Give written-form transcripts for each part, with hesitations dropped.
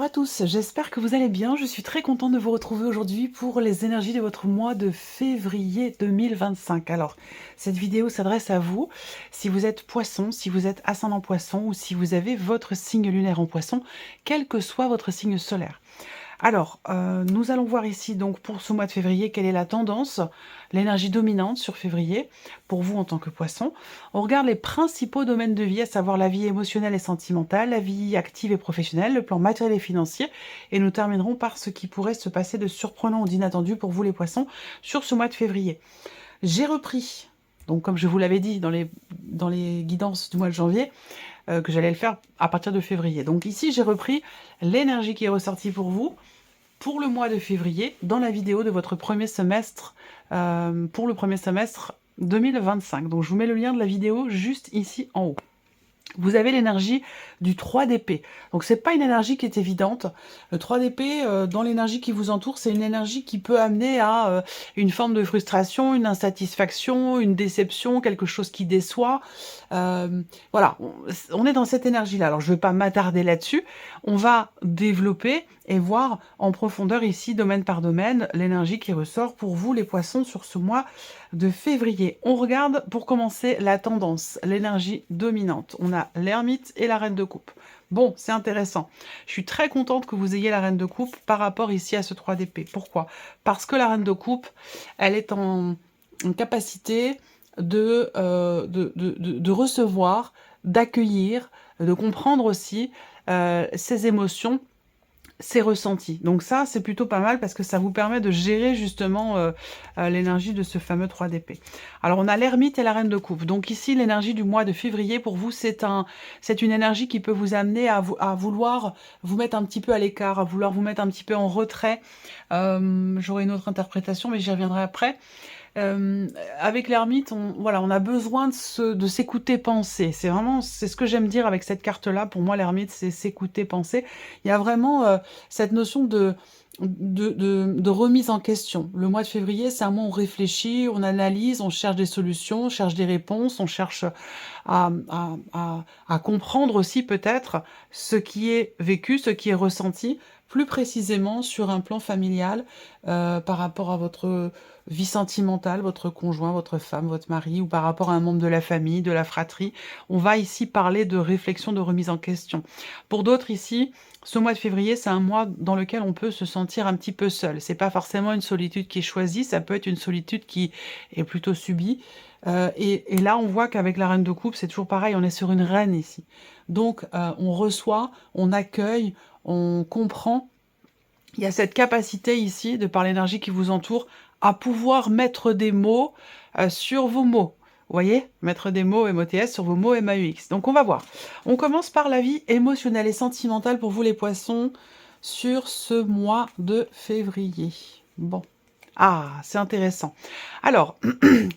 à tous, j'espère que vous allez bien. Je suis très contente de vous retrouver aujourd'hui pour les énergies de votre mois de février 2025. Alors, cette vidéo s'adresse à vous, si vous êtes poisson, si vous êtes ascendant poisson ou si vous avez votre signe lunaire en poisson, quel que soit votre signe solaire. Alors, nous allons voir ici donc pour ce mois de février quelle est la tendance, l'énergie dominante sur février pour vous en tant que poisson. On regarde les principaux domaines de vie, à savoir la vie émotionnelle et sentimentale, la vie active et professionnelle, le plan matériel et financier, et nous terminerons par ce qui pourrait se passer de surprenant ou d'inattendu pour vous les poissons sur ce mois de février. J'ai repris, donc comme je vous l'avais dit dans les guidances du mois de janvier, que j'allais le faire à partir de février. Donc ici, j'ai repris l'énergie qui est ressortie pour vous pour le mois de février dans la vidéo de votre premier semestre, pour le premier semestre 2025. Donc je vous mets le lien de la vidéo juste ici en haut. Vous avez l'énergie du 3 d'épée. Donc c'est pas une énergie qui est évidente. Le 3 d'épée, dans l'énergie qui vous entoure, c'est une énergie qui peut amener à une forme de frustration, une insatisfaction, une déception, quelque chose qui déçoit. Voilà, on est dans cette énergie-là. Alors je ne vais pas m'attarder là-dessus. On va développer et voir en profondeur ici, domaine par domaine, l'énergie qui ressort pour vous les poissons sur ce mois de février. On regarde pour commencer la tendance, l'énergie dominante. On a l'ermite et la reine de coupe. Bon, c'est intéressant. Je suis très contente que vous ayez la reine de coupe par rapport ici à ce 3 d'épée. Pourquoi? Parce que la reine de coupe, elle est en capacité de recevoir, d'accueillir, de comprendre aussi ses émotions, ses ressentis. Donc ça, c'est plutôt pas mal parce que ça vous permet de gérer justement l'énergie de ce fameux 3 d'épée. Alors on a l'ermite et la reine de coupe. Donc ici, l'énergie du mois de février, pour vous, c'est une énergie qui peut vous amener à vouloir vous mettre un petit peu à l'écart, à vouloir vous mettre un petit peu en retrait. J'aurai une autre interprétation, mais j'y reviendrai après. Avec l'ermite, on a besoin de s'écouter penser. C'est ce que j'aime dire avec cette carte-là. Pour moi, l'ermite, c'est s'écouter penser. Il y a vraiment cette notion de remise en question. Le mois de février, c'est un mois où on réfléchit, on analyse, on cherche des solutions, on cherche des réponses, on cherche à comprendre aussi peut-être ce qui est vécu, ce qui est ressenti, plus précisément sur un plan familial par rapport à votre vie sentimentale, votre conjoint, votre femme, votre mari, ou par rapport à un membre de la famille, de la fratrie. On va ici parler de réflexion, de remise en question. Pour d'autres ici, ce mois de février, c'est un mois dans lequel on peut se sentir un petit peu seul. C'est pas forcément une solitude qui est choisie, ça peut être une solitude qui est plutôt subie. Et là, on voit qu'avec la reine de coupe, c'est toujours pareil, on est sur une reine ici. Donc, on reçoit, on accueille, on comprend. Il y a cette capacité ici, de par l'énergie qui vous entoure, à pouvoir mettre des mots sur vos mots. Vous voyez? Mettre des mots MOTS sur vos mots MAUX. Donc on va voir. On commence par la vie émotionnelle et sentimentale pour vous les poissons sur ce mois de février. Bon. Ah, c'est intéressant. Alors,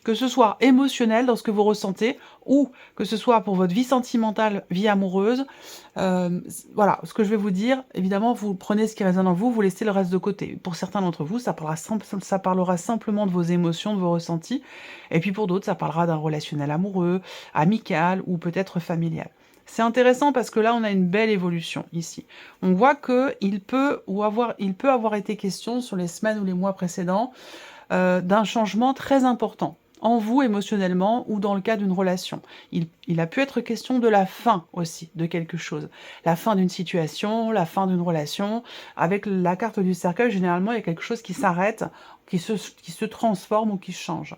que ce soit émotionnel dans ce que vous ressentez, ou que ce soit pour votre vie sentimentale, vie amoureuse, voilà, ce que je vais vous dire, évidemment, vous prenez ce qui résonne en vous, vous laissez le reste de côté. Pour certains d'entre vous, ça parlera simplement de vos émotions, de vos ressentis, et puis pour d'autres, ça parlera d'un relationnel amoureux, amical, ou peut-être familial. C'est intéressant parce que là, on a une belle évolution ici. On voit qu'il peut avoir été question sur les semaines ou les mois précédents d'un changement très important en vous émotionnellement ou dans le cas d'une relation. Il a pu être question de la fin aussi de quelque chose. La fin d'une situation, la fin d'une relation. Avec la carte du cercueil, généralement, il y a quelque chose qui s'arrête, qui se transforme ou qui change.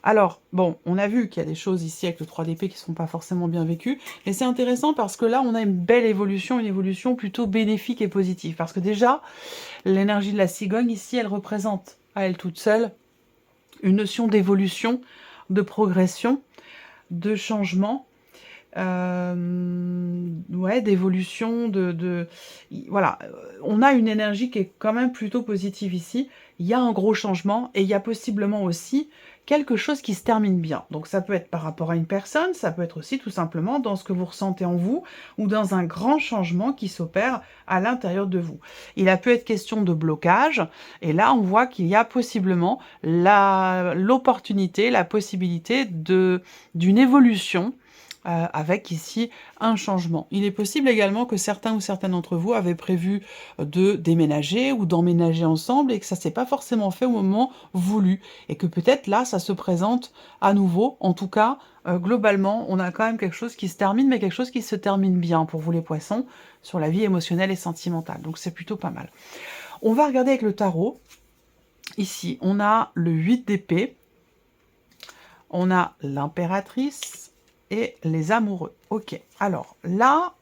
Alors, bon, on a vu qu'il y a des choses ici avec le 3 d'épée qui ne sont pas forcément bien vécues, mais c'est intéressant parce que là, on a une belle évolution, une évolution plutôt bénéfique et positive. Parce que déjà, l'énergie de la cigogne ici, elle représente, à elle toute seule, une notion d'évolution, de progression, de changement, d'évolution, voilà, on a une énergie qui est quand même plutôt positive ici. Il y a un gros changement et il y a possiblement aussi quelque chose qui se termine bien. Donc ça peut être par rapport à une personne, ça peut être aussi tout simplement dans ce que vous ressentez en vous ou dans un grand changement qui s'opère à l'intérieur de vous. Il a pu être question de blocage et là on voit qu'il y a possiblement l'opportunité, la possibilité d'une évolution avec ici un changement. Il est possible également que certains ou certaines d'entre vous avaient prévu de déménager ou d'emménager ensemble et que ça s'est pas forcément fait au moment voulu et que peut-être là, ça se présente à nouveau. En tout cas, globalement, on a quand même quelque chose qui se termine, mais quelque chose qui se termine bien pour vous les poissons, sur la vie émotionnelle et sentimentale, donc c'est plutôt pas mal. On va regarder avec le tarot. Ici, on a le 8 d'épée, on a l'impératrice et les amoureux. Ok, alors là,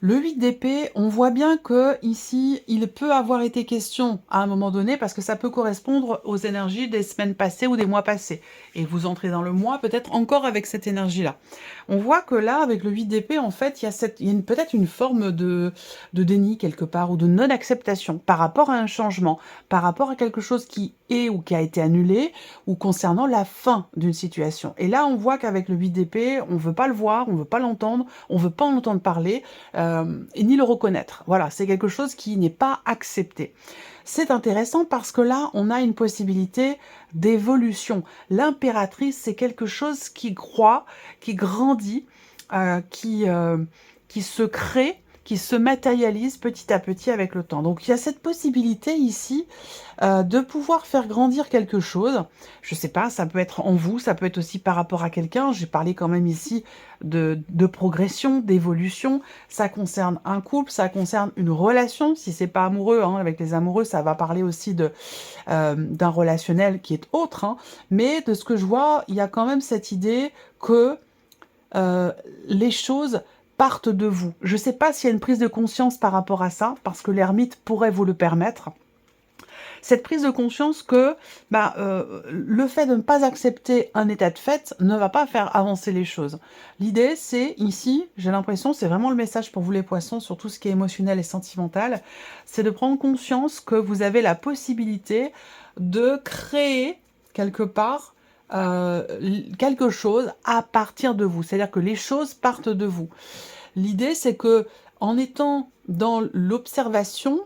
le 8 d'épée, on voit bien que ici, il peut avoir été question à un moment donné, parce que ça peut correspondre aux énergies des semaines passées ou des mois passés. Et vous entrez dans le mois peut-être encore avec cette énergie-là. On voit que là, avec le 8 d'épée, en fait, il y a peut-être une forme de déni quelque part, ou de non-acceptation par rapport à un changement, par rapport à quelque chose qui est ou qui a été annulé, ou concernant la fin d'une situation. Et là, on voit qu'avec le 8 d'épée, on ne veut pas le voir, on ne veut pas l'entendre, on ne veut pas en entendre parler, et ni le reconnaître. Voilà, c'est quelque chose qui n'est pas accepté. C'est intéressant parce que là, on a une possibilité d'évolution. L'impératrice, c'est quelque chose qui croît, qui grandit, qui se crée, qui se matérialise petit à petit avec le temps. Donc il y a cette possibilité ici de pouvoir faire grandir quelque chose. Je sais pas, ça peut être en vous, ça peut être aussi par rapport à quelqu'un. J'ai parlé quand même ici de progression, d'évolution. Ça concerne un couple, ça concerne une relation. Si c'est pas amoureux, hein, avec les amoureux, ça va parler aussi d'un relationnel qui est autre. Hein. Mais de ce que je vois, il y a quand même cette idée que les choses partent de vous. Je ne sais pas s'il y a une prise de conscience par rapport à ça, parce que l'ermite pourrait vous le permettre. Cette prise de conscience que le fait de ne pas accepter un état de fait ne va pas faire avancer les choses. L'idée, c'est ici, j'ai l'impression, c'est vraiment le message pour vous les poissons, sur tout ce qui est émotionnel et sentimental, c'est de prendre conscience que vous avez la possibilité de créer quelque part quelque chose à partir de vous. C'est-à-dire que les choses partent de vous. L'idée, c'est que en étant dans l'observation,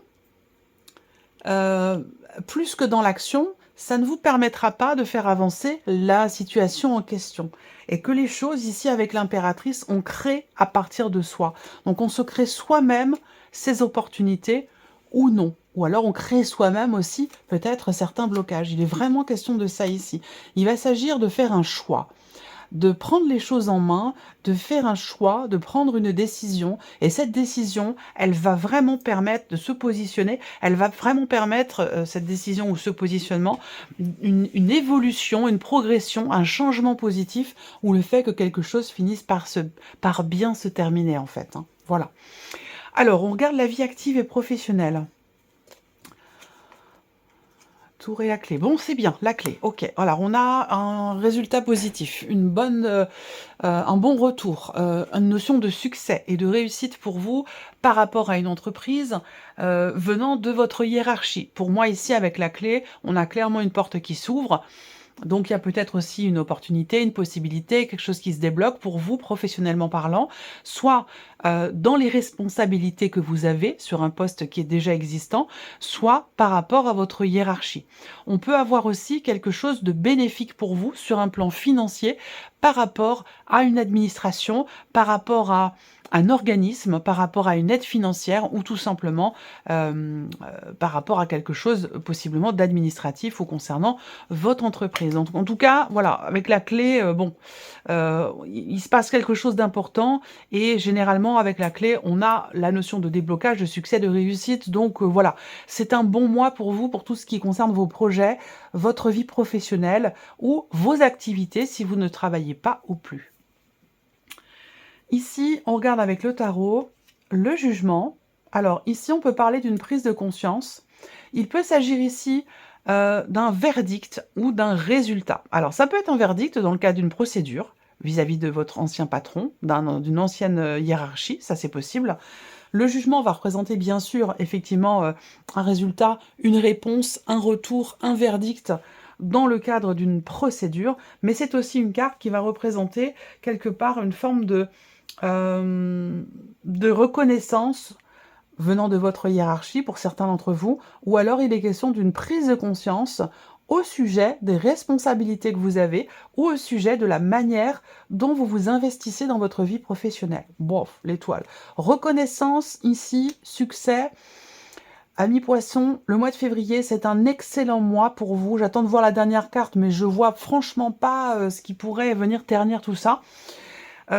plus que dans l'action, ça ne vous permettra pas de faire avancer la situation en question. Et que les choses, ici, avec l'impératrice, on crée à partir de soi. Donc, on se crée soi-même ces opportunités ou non. Ou alors, on crée soi-même aussi, peut-être, certains blocages. Il est vraiment question de ça ici. Il va s'agir de faire un choix, de prendre les choses en main, de faire un choix, de prendre une décision. Et cette décision, elle va vraiment permettre de se positionner, elle va vraiment permettre, cette décision ou ce positionnement, une évolution, une progression, un changement positif, ou le fait que quelque chose finisse par bien se terminer en fait. Hein. Voilà. Alors, on regarde la vie active et professionnelle. Tour et la clé. Bon, c'est bien, la clé. Ok. Alors, on a un résultat positif, un bon retour, une notion de succès et de réussite pour vous par rapport à une entreprise venant de votre hiérarchie. Pour moi, ici, avec la clé, on a clairement une porte qui s'ouvre. Donc, il y a peut-être aussi une opportunité, une possibilité, quelque chose qui se débloque pour vous, professionnellement parlant, soit dans les responsabilités que vous avez sur un poste qui est déjà existant, soit par rapport à votre hiérarchie. On peut avoir aussi quelque chose de bénéfique pour vous sur un plan financier par rapport à une administration, par rapport à un organisme, par rapport à une aide financière ou tout simplement par rapport à quelque chose possiblement d'administratif ou concernant votre entreprise. Donc, en tout cas, voilà, avec la clé, il se passe quelque chose d'important et généralement avec la clé, on a la notion de déblocage, de succès, de réussite. Donc voilà, c'est un bon mois pour vous, pour tout ce qui concerne vos projets, votre vie professionnelle ou vos activités si vous ne travaillez pas ou plus. Ici, on regarde avec le tarot le jugement. Alors ici, on peut parler d'une prise de conscience. Il peut s'agir ici d'un verdict ou d'un résultat. Alors ça peut être un verdict dans le cadre d'une procédure vis-à-vis de votre ancien patron, d'une ancienne hiérarchie, ça c'est possible. Le jugement va représenter bien sûr effectivement un résultat, une réponse, un retour, un verdict dans le cadre d'une procédure, mais c'est aussi une carte qui va représenter quelque part une forme de reconnaissance venant de votre hiérarchie pour certains d'entre vous, ou alors il est question d'une prise de conscience au sujet des responsabilités que vous avez ou au sujet de la manière dont vous vous investissez dans votre vie professionnelle. Bof, l'étoile. Reconnaissance ici, succès. Amis Poissons, le mois de février, c'est un excellent mois pour vous. J'attends de voir la dernière carte, mais je vois franchement pas ce qui pourrait venir ternir tout ça.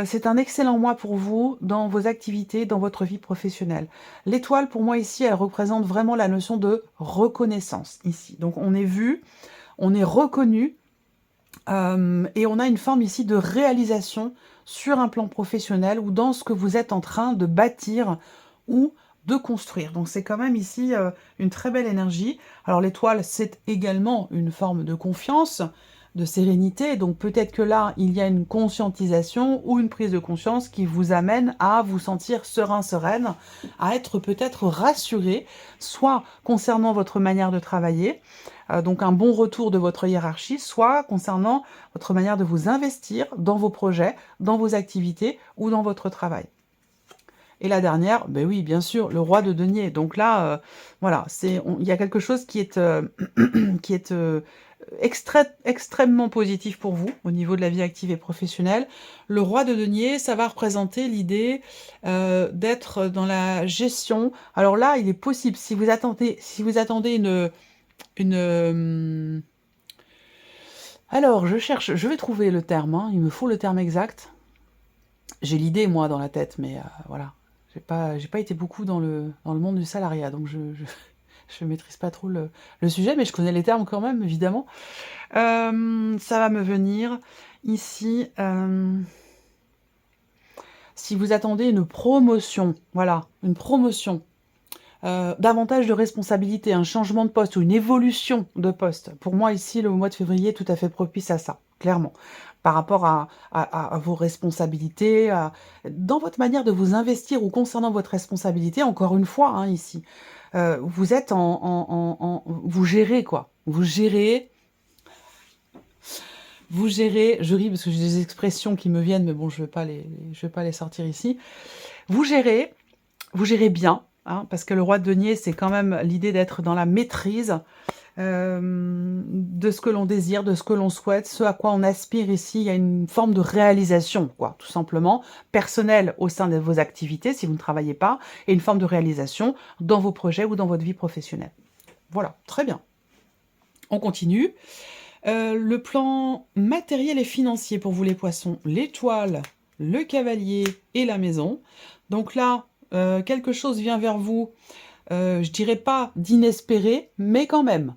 C'est un excellent mois pour vous dans vos activités, dans votre vie professionnelle. L'étoile, pour moi, ici, elle représente vraiment la notion de reconnaissance, ici. Donc, on est vu, on est reconnu, et on a une forme ici de réalisation sur un plan professionnel ou dans ce que vous êtes en train de bâtir ou de construire. Donc c'est quand même ici une très belle énergie. Alors l'étoile, c'est également une forme de confiance, de sérénité. Donc peut-être que là, il y a une conscientisation ou une prise de conscience qui vous amène à vous sentir serein, sereine, à être peut-être rassuré, soit concernant votre manière de travailler, donc un bon retour de votre hiérarchie, soit concernant votre manière de vous investir dans vos projets, dans vos activités ou dans votre travail. Et la dernière, ben oui, bien sûr, le roi de denier. Donc là, voilà, il y a quelque chose qui est, qui est extrêmement positif pour vous au niveau de la vie active et professionnelle. Le roi de denier, ça va représenter l'idée d'être dans la gestion. Alors là, il est possible, si vous attendez alors, je vais trouver le terme, hein, il me faut le terme exact. J'ai l'idée, moi, dans la tête, mais voilà. J'ai pas été beaucoup dans le monde du salariat, donc je maîtrise pas trop le sujet, mais je connais les termes quand même, évidemment. Ça va me venir ici. Si vous attendez une promotion, voilà, une promotion, davantage de responsabilité, un changement de poste ou une évolution de poste. Pour moi, ici, le mois de février est tout à fait propice à ça, clairement. Par rapport à vos responsabilités, dans votre manière de vous investir ou concernant votre responsabilité, encore une fois, hein, ici, vous êtes vous gérez, quoi. Vous gérez, je ris parce que j'ai des expressions qui me viennent, mais bon, je vais pas les sortir ici. Vous gérez bien, hein, parce que le roi de denier, c'est quand même l'idée d'être dans la maîtrise de ce que l'on désire, de ce que l'on souhaite, ce à quoi on aspire ici. Il y a une forme de réalisation, quoi, tout simplement, personnelle au sein de vos activités, si vous ne travaillez pas, et une forme de réalisation dans vos projets ou dans votre vie professionnelle. Voilà, très bien. On continue. Le plan matériel et financier pour vous les poissons, l'étoile, le cavalier et la maison. Donc là, quelque chose vient vers vous, je dirais pas d'inespéré, mais quand même.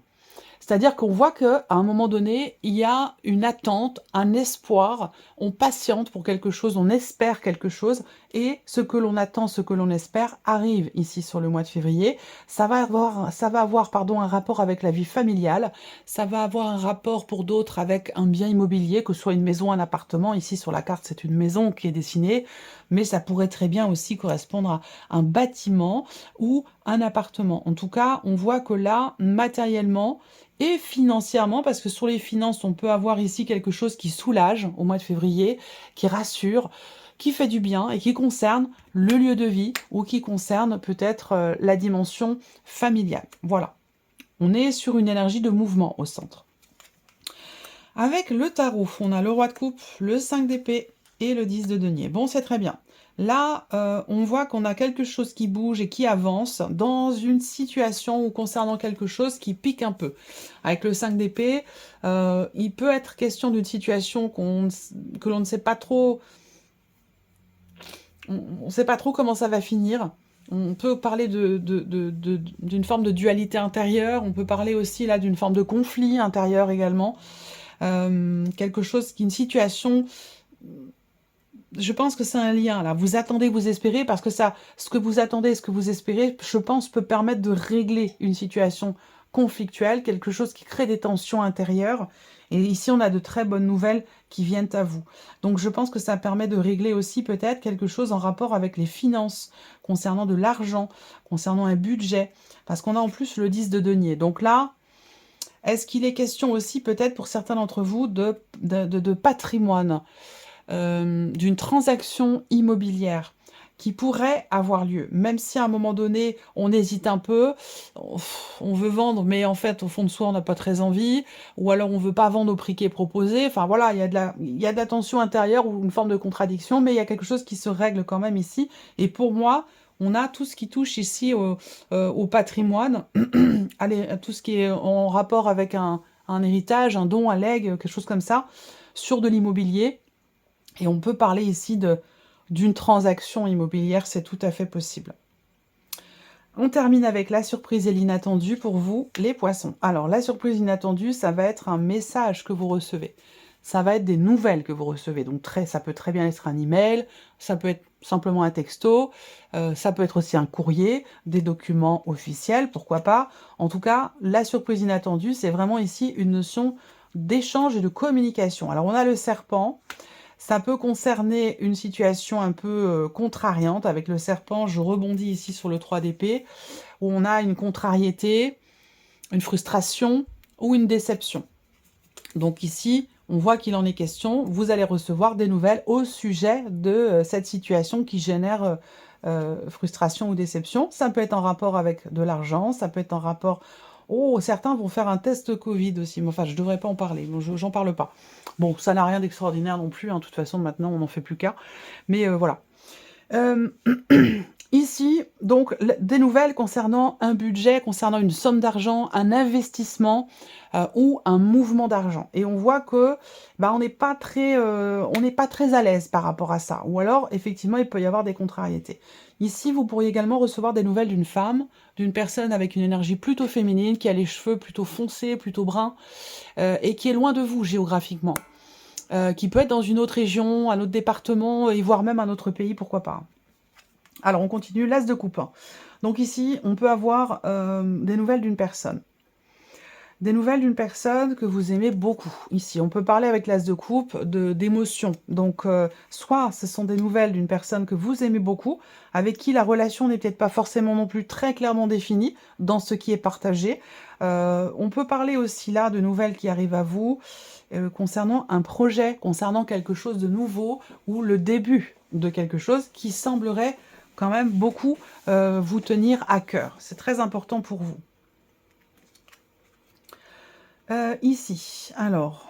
C'est-à-dire qu'on voit qu'à un moment donné, il y a une attente, un espoir, on patiente pour quelque chose, on espère quelque chose, et ce que l'on attend, ce que l'on espère, arrive ici sur le mois de février. Ça va avoir un rapport avec la vie familiale, ça va avoir un rapport pour d'autres avec un bien immobilier, que ce soit une maison, un appartement. Ici sur la carte, c'est une maison qui est dessinée, mais ça pourrait très bien aussi correspondre à un bâtiment ou un appartement. En tout cas, on voit que là, matériellement, et financièrement, parce que sur les finances, on peut avoir ici quelque chose qui soulage au mois de février, qui rassure, qui fait du bien et qui concerne le lieu de vie ou qui concerne peut-être la dimension familiale. Voilà, on est sur une énergie de mouvement au centre. Avec le tarot, on a le roi de coupe, le 5 d'épée et le 10 de denier. Bon, c'est très bien. Là, on voit qu'on a quelque chose qui bouge et qui avance dans une situation ou concernant quelque chose qui pique un peu. Avec le 5 d'épée, il peut être question d'une situation que l'on ne sait pas trop... On ne sait pas trop comment ça va finir. On peut parler d'une forme de dualité intérieure. On peut parler aussi là d'une forme de conflit intérieur également. Quelque chose une situation... Je pense que c'est un lien, là. Vous attendez, vous espérez, parce que ça, ce que vous attendez, ce que vous espérez, je pense, peut permettre de régler une situation conflictuelle, quelque chose qui crée des tensions intérieures. Et ici, on a de très bonnes nouvelles qui viennent à vous. Donc, je pense que ça permet de régler aussi peut-être quelque chose en rapport avec les finances, concernant de l'argent, concernant un budget, parce qu'on a en plus le 10 de denier. Donc là, est-ce qu'il est question aussi peut-être pour certains d'entre vous de patrimoine, d'une transaction immobilière, qui pourrait avoir lieu. Même si à un moment donné, on hésite un peu, on veut vendre, mais en fait, au fond de soi, on n'a pas très envie, ou alors on veut pas vendre au prix qui est proposé. Enfin voilà, il y a de la tension intérieure ou une forme de contradiction, mais il y a quelque chose qui se règle quand même ici. Et pour moi, on a tout ce qui touche ici au patrimoine, allez, tout ce qui est en rapport avec un héritage, un don, un legs, quelque chose comme ça, sur de l'immobilier. Et on peut parler ici d'une transaction immobilière, c'est tout à fait possible. On termine avec la surprise et l'inattendu pour vous, les poissons. Alors, la surprise inattendue, ça va être un message que vous recevez. Ça va être des nouvelles que vous recevez. Donc, ça peut très bien être un email, ça peut être simplement un texto, ça peut être aussi un courrier, des documents officiels, pourquoi pas. En tout cas, la surprise inattendue, c'est vraiment ici une notion d'échange et de communication. Alors, on a le serpent. Ça peut concerner une situation un peu contrariante. Avec le serpent, je rebondis ici sur le 3 d'épée, où on a une contrariété, une frustration ou une déception. Donc ici, on voit qu'il en est question. Vous allez recevoir des nouvelles au sujet de cette situation qui génère frustration ou déception. Ça peut être en rapport avec de l'argent, ça peut être en rapport... Oh, certains vont faire un test Covid aussi, mais enfin, je ne devrais pas en parler, bon, j'en parle pas. Bon, ça n'a rien d'extraordinaire non plus, hein. De toute façon, maintenant, on n'en fait plus qu'un. Mais voilà. Ici, donc, des nouvelles concernant un budget, concernant une somme d'argent, un investissement ou un mouvement d'argent. Et on voit que on n'est pas très à l'aise par rapport à ça. Ou alors, effectivement, il peut y avoir des contrariétés. Ici, vous pourriez également recevoir des nouvelles d'une femme, d'une personne avec une énergie plutôt féminine, qui a les cheveux plutôt foncés, plutôt bruns, et qui est loin de vous géographiquement. Qui peut être dans une autre région, un autre département, et voire même un autre pays, pourquoi pas. Alors, on continue, l'as de coupe. Donc ici, on peut avoir des nouvelles d'une personne. Des nouvelles d'une personne que vous aimez beaucoup. Ici, on peut parler avec l'as de coupe d'émotions. Donc, soit ce sont des nouvelles d'une personne que vous aimez beaucoup, avec qui la relation n'est peut-être pas forcément non plus très clairement définie dans ce qui est partagé. On peut parler aussi là de nouvelles qui arrivent à vous concernant un projet, concernant quelque chose de nouveau ou le début de quelque chose qui semblerait quand même beaucoup vous tenir à cœur. C'est très important pour vous. Ici, alors,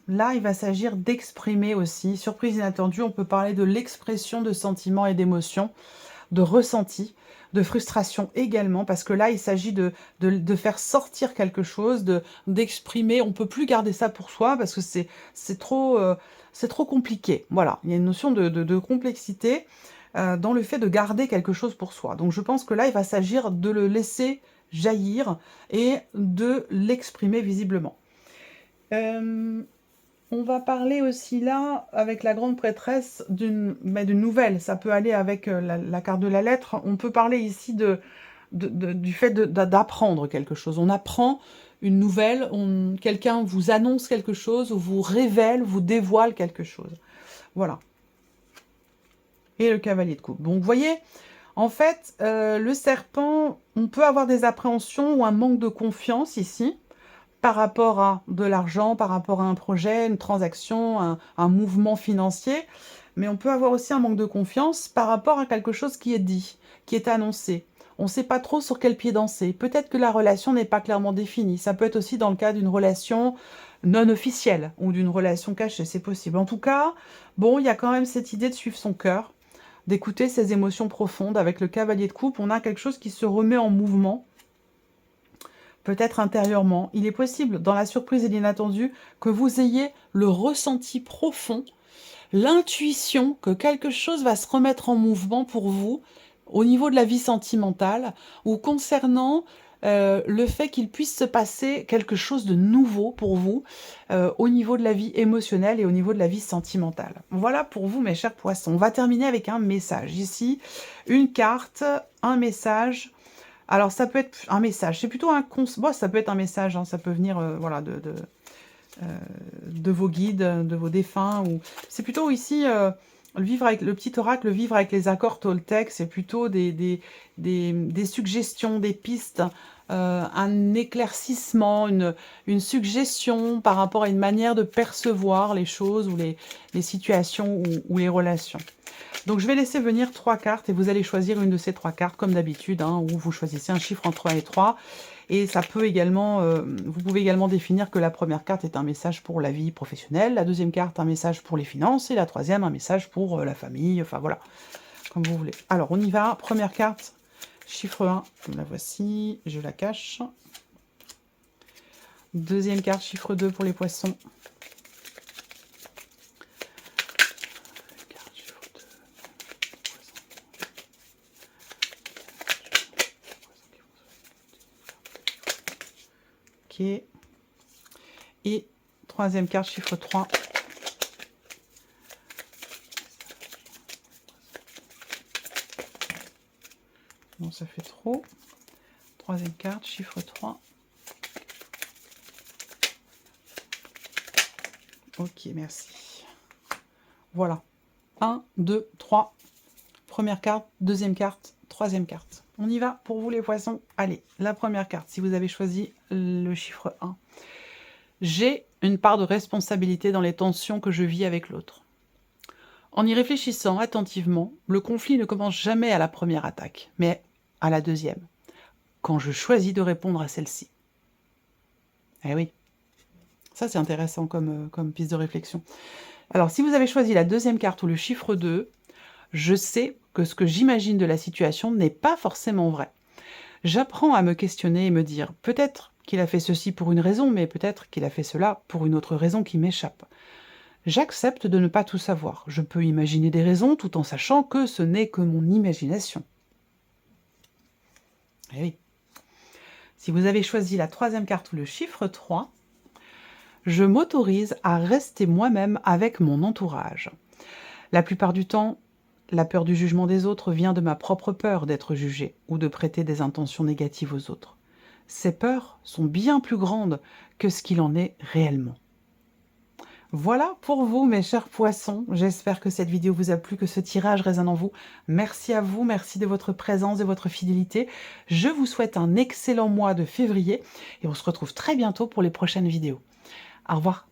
là, il va s'agir d'exprimer aussi, surprise inattendue, on peut parler de l'expression de sentiments et d'émotions, de ressentis, de frustration également, parce que là, il s'agit de faire sortir quelque chose, d'exprimer, on ne peut plus garder ça pour soi, parce que c'est trop compliqué. Voilà, il y a une notion de complexité dans le fait de garder quelque chose pour soi. Donc je pense que là, il va s'agir de le laisser jaillir et de l'exprimer visiblement. On va parler aussi là, avec la grande prêtresse, d'une nouvelle. Ça peut aller avec la carte de la lettre. On peut parler ici du fait d'apprendre quelque chose. On apprend une nouvelle, quelqu'un vous annonce quelque chose, ou vous révèle, vous dévoile quelque chose. Voilà. Et le cavalier de coupe. Donc, vous voyez, en fait, le serpent, on peut avoir des appréhensions ou un manque de confiance ici, par rapport à de l'argent, par rapport à un projet, une transaction, un mouvement financier. Mais on peut avoir aussi un manque de confiance par rapport à quelque chose qui est dit, qui est annoncé. On ne sait pas trop sur quel pied danser. Peut-être que la relation n'est pas clairement définie. Ça peut être aussi dans le cas d'une relation non officielle ou d'une relation cachée, c'est possible. En tout cas, bon, il y a quand même cette idée de suivre son cœur, d'écouter ses émotions profondes. Avec le cavalier de coupe, on a quelque chose qui se remet en mouvement, peut-être intérieurement. Il est possible, dans la surprise et l'inattendu, que vous ayez le ressenti profond, l'intuition que quelque chose va se remettre en mouvement pour vous, au niveau de la vie sentimentale, ou concernant le fait qu'il puisse se passer quelque chose de nouveau pour vous, au niveau de la vie émotionnelle et au niveau de la vie sentimentale. Voilà pour vous, mes chers poissons. On va terminer avec un message. Ici, une carte, un message. Alors, ça peut être un message. C'est plutôt un bon, ça peut être un message, hein, ça peut venir voilà, de vos guides, de vos défunts. Ou... C'est plutôt ici, vivre avec le petit oracle, le vivre avec les accords Toltec, c'est plutôt des suggestions, des pistes un éclaircissement, une suggestion par rapport à une manière de percevoir les choses ou les situations ou les relations. Donc je vais laisser venir 3 cartes et vous allez choisir une de ces 3 cartes comme d'habitude, hein, où vous choisissez un chiffre entre 1 et 3. Et ça peut également, vous pouvez également définir que la première carte est un message pour la vie professionnelle, la deuxième carte un message pour les finances et la troisième un message pour la famille, enfin voilà, comme vous voulez. Alors on y va, première carte, chiffre 1, la voici, je la cache. Deuxième carte, chiffre 2 pour les poissons. Ok. Et troisième carte, chiffre 3. Non, ça fait trop. Troisième carte, chiffre 3. Ok, merci. Voilà. 1, 2, 3. Première carte, deuxième carte, troisième carte. On y va pour vous les poissons. Allez, la première carte, si vous avez choisi le chiffre 1. J'ai une part de responsabilité dans les tensions que je vis avec l'autre. En y réfléchissant attentivement, le conflit ne commence jamais à la première attaque, mais à la deuxième, quand je choisis de répondre à celle-ci. Eh oui, ça c'est intéressant comme piste de réflexion. Alors, si vous avez choisi la deuxième carte ou le chiffre 2, je sais que ce que j'imagine de la situation n'est pas forcément vrai. J'apprends à me questionner et me dire, peut-être qu'il a fait ceci pour une raison, mais peut-être qu'il a fait cela pour une autre raison qui m'échappe. J'accepte de ne pas tout savoir. Je peux imaginer des raisons tout en sachant que ce n'est que mon imagination. Eh oui. Si vous avez choisi la troisième carte ou le chiffre 3, je m'autorise à rester moi-même avec mon entourage. La plupart du temps, la peur du jugement des autres vient de ma propre peur d'être jugée ou de prêter des intentions négatives aux autres. Ces peurs sont bien plus grandes que ce qu'il en est réellement. Voilà pour vous, mes chers poissons. J'espère que cette vidéo vous a plu, que ce tirage résonne en vous. Merci à vous, merci de votre présence et votre fidélité. Je vous souhaite un excellent mois de février et on se retrouve très bientôt pour les prochaines vidéos. Au revoir.